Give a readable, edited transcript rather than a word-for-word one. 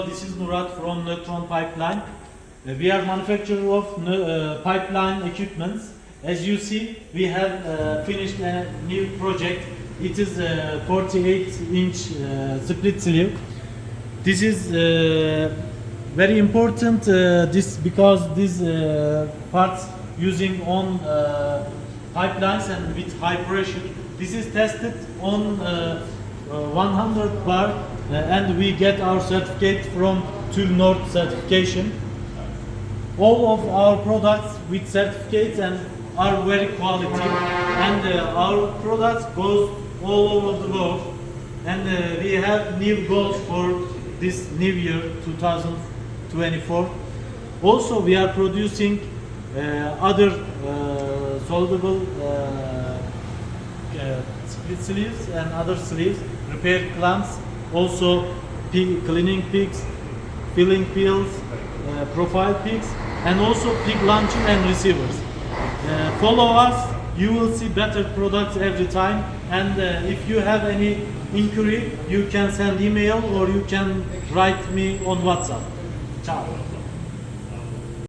This is Murat from Neutron Pipeline. We are manufacturer of pipeline equipments. As you see, we have finished a new project. It is a 48-inch split sleeve. This is very important because these parts using on pipelines and with high pressure. This is tested on 100 bar and we get our certificate from TÜV Nord certification. All of our products with certificates and are very quality, and our products goes all over the world, and we have new goals for this new year 2024. Also we are producing other soldable split sleeves and other sleeves, repair clamps, also cleaning pigs, filling pills, profile pigs, and also pig launcher and receivers. Follow us, you will see better products every time, and if you have any inquiry, you can send email or you can write me on WhatsApp. Ciao.